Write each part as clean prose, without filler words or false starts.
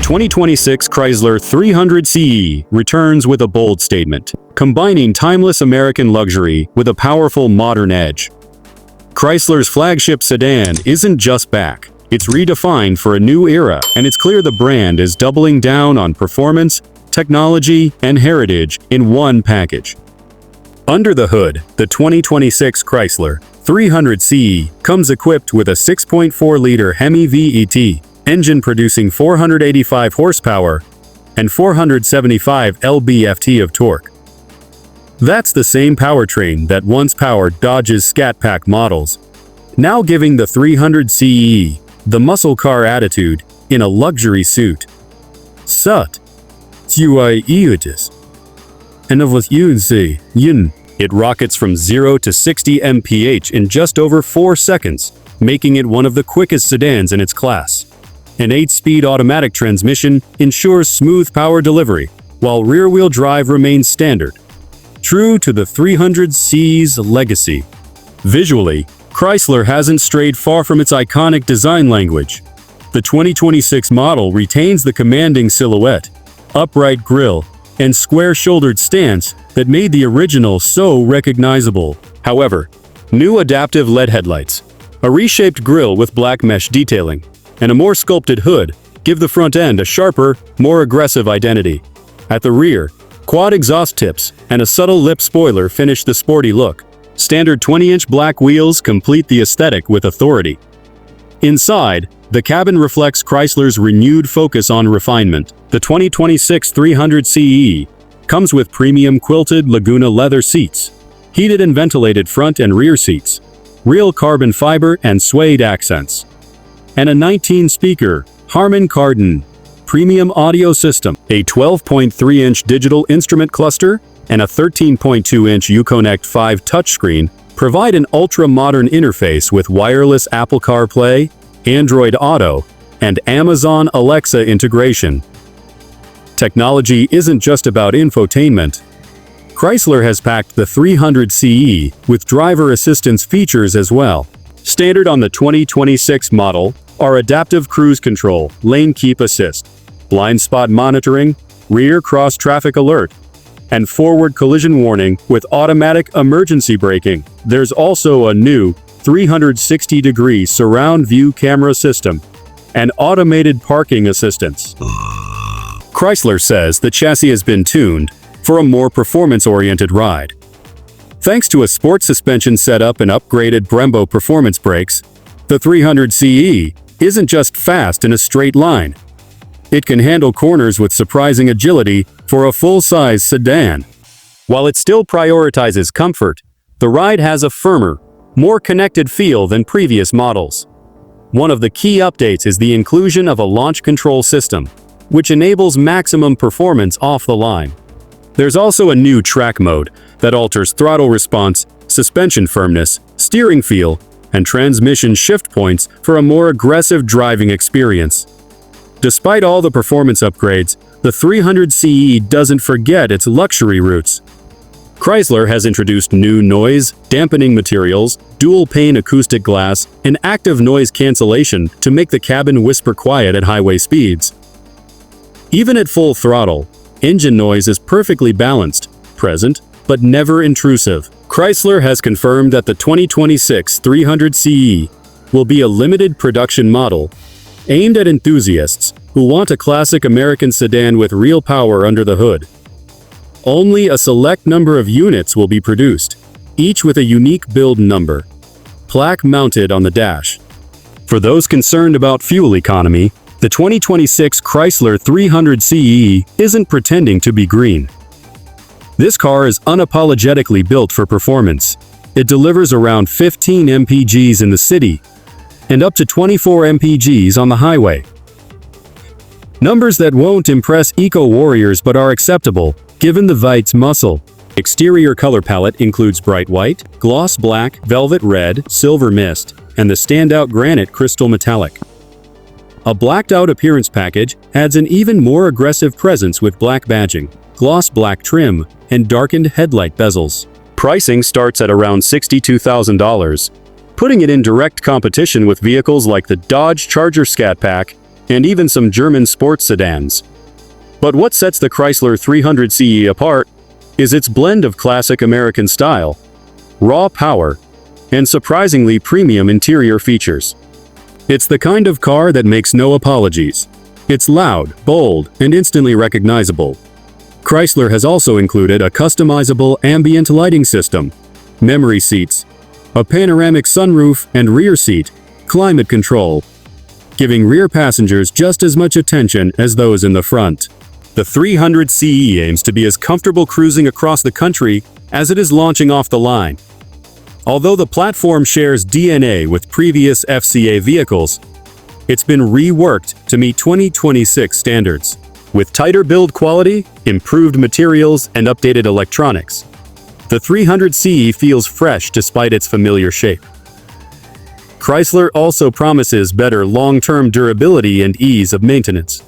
2026 Chrysler 300C returns with a bold statement, combining timeless American luxury with a powerful modern edge. Chrysler's flagship sedan isn't just back, it's redefined for a new era, and it's clear the brand is doubling down on performance, technology, and heritage in one package. Under the hood, the 2026 Chrysler 300C comes equipped with a 6.4-liter HEMI V8 engine producing 485 horsepower and 475 lb-ft of torque. That's the same powertrain that once powered Dodge's Scat Pack models, now giving the 300CE the muscle car attitude in a luxury suit. Sut. It rockets from 0 to 60 mph in just over 4 seconds, making it one of the quickest sedans in its class. An 8-speed automatic transmission ensures smooth power delivery, while rear-wheel drive remains standard, true to the 300C's legacy. Visually, Chrysler hasn't strayed far from its iconic design language. The 2026 model retains the commanding silhouette, upright grille, and square-shouldered stance that made the original so recognizable. However, new adaptive LED headlights, a reshaped grille with black mesh detailing, and a more sculpted hood give the front end a sharper, more aggressive identity. At the rear, quad exhaust tips and a subtle lip spoiler finish the sporty look. Standard 20-inch black wheels complete the aesthetic with authority. Inside, the cabin reflects Chrysler's renewed focus on refinement. The 2026 300CE comes with premium quilted Laguna leather seats, heated and ventilated front and rear seats, real carbon fiber and suede accents, and a 19-speaker Harman Kardon premium audio system, a 12.3-inch digital instrument cluster, and a 13.2-inch Uconnect 5 touchscreen provide an ultra-modern interface with wireless Apple CarPlay, Android Auto, and Amazon Alexa integration. Technology isn't just about infotainment. Chrysler has packed the 300CE with driver assistance features as well. Standard on the 2026 model are adaptive cruise control, lane keep assist, blind spot monitoring, rear cross traffic alert, and forward collision warning with automatic emergency braking. There's also a new 360-degree surround view camera system and automated parking assistance. Chrysler says the chassis has been tuned for a more performance-oriented ride. Thanks to a sport suspension setup and upgraded Brembo performance brakes, the 300CE isn't just fast in a straight line. It can handle corners with surprising agility for a full-size sedan. While it still prioritizes comfort, the ride has a firmer, more connected feel than previous models. One of the key updates is the inclusion of a launch control system, which enables maximum performance off the line. There's also a new track mode that alters throttle response, suspension firmness, steering feel, and transmission shift points for a more aggressive driving experience. Despite all the performance upgrades, the 300CE doesn't forget its luxury roots. Chrysler has introduced new noise dampening materials, dual-pane acoustic glass, and active noise cancellation to make the cabin whisper quiet at highway speeds. Even at full throttle, engine noise is perfectly balanced, present, but never intrusive. Chrysler has confirmed that the 2026 300CE will be a limited production model aimed at enthusiasts who want a classic American sedan with real power under the hood. Only a select number of units will be produced, each with a unique build number, plaque mounted on the dash. For those concerned about fuel economy, the 2026 Chrysler 300CE isn't pretending to be green. This car is unapologetically built for performance. It delivers around 15 mpgs in the city and up to 24 mpgs on the highway. Numbers that won't impress eco-warriors but are acceptable, given the V8's muscle. Exterior color palette includes bright white, gloss black, velvet red, silver mist, and the standout granite crystal metallic. A blacked-out appearance package adds an even more aggressive presence with black badging, gloss black trim, and darkened headlight bezels. Pricing starts at around $62,000, putting it in direct competition with vehicles like the Dodge Charger Scat Pack and even some German sports sedans. But what sets the Chrysler 300CE apart is its blend of classic American style, raw power, and surprisingly premium interior features. It's the kind of car that makes no apologies. It's loud, bold, and instantly recognizable. Chrysler has also included a customizable ambient lighting system, memory seats, a panoramic sunroof and rear seat, climate control, giving rear passengers just as much attention as those in the front. The 300CE aims to be as comfortable cruising across the country as it is launching off the line. Although the platform shares DNA with previous FCA vehicles, it's been reworked to meet 2026 standards. With tighter build quality, improved materials, and updated electronics, the 300CE feels fresh despite its familiar shape. Chrysler also promises better long-term durability and ease of maintenance,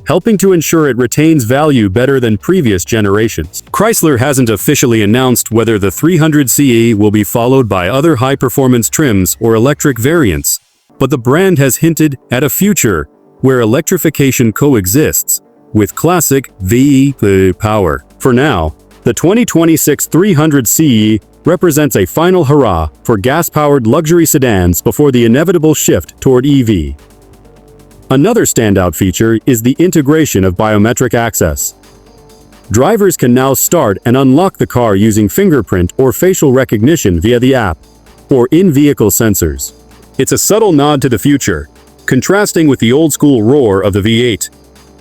helping to ensure it retains value better than previous generations. Chrysler hasn't officially announced whether the 300CE will be followed by other high-performance trims or electric variants, but the brand has hinted at a future where electrification coexists with classic V8 power. For now, the 2026 300CE represents a final hurrah for gas-powered luxury sedans before the inevitable shift toward EV. Another standout feature is the integration of biometric access. Drivers can now start and unlock the car using fingerprint or facial recognition via the app, or in-vehicle sensors. It's a subtle nod to the future, contrasting with the old-school roar of the V8.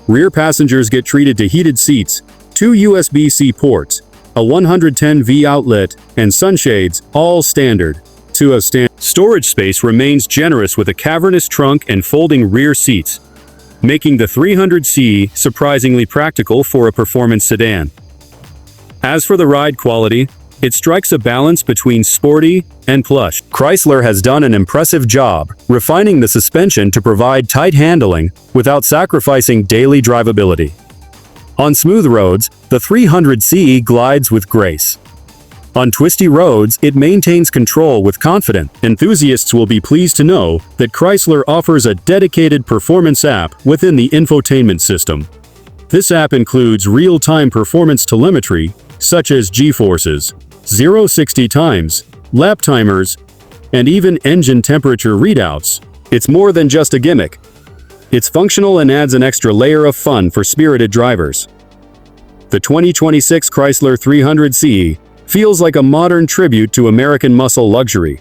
Rear passengers get treated to heated seats, 2 USB-C ports, a 110V outlet, and sunshades, all standard. Storage space remains generous with a cavernous trunk and folding rear seats, making the 300C surprisingly practical for a performance sedan. As for the ride quality, it strikes a balance between sporty and plush. Chrysler has done an impressive job refining the suspension to provide tight handling without sacrificing daily drivability. On smooth roads, the 300CE glides with grace. On twisty roads, it maintains control with confidence. Enthusiasts will be pleased to know that Chrysler offers a dedicated performance app within the infotainment system. This app includes real-time performance telemetry, such as G-forces, 0-60 times, lap timers, and even engine temperature readouts. It's more than just a gimmick. It's functional and adds an extra layer of fun for spirited drivers. The 2026 Chrysler 300CE feels like a modern tribute to American muscle luxury.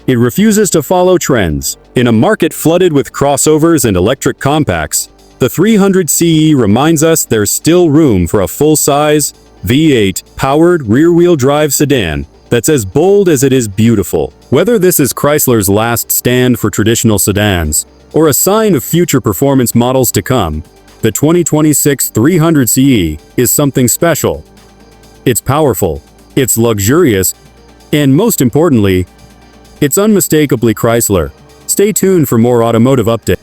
It refuses to follow trends. In a market flooded with crossovers and electric compacts, the 300CE reminds us there's still room for a full-size, V8 powered rear-wheel drive sedan that's as bold as it is beautiful. Whether this is Chrysler's last stand for traditional sedans, or a sign of future performance models to come, the 2026 300CE is something special. It's powerful, it's luxurious, and most importantly, it's unmistakably Chrysler. Stay tuned for more automotive updates.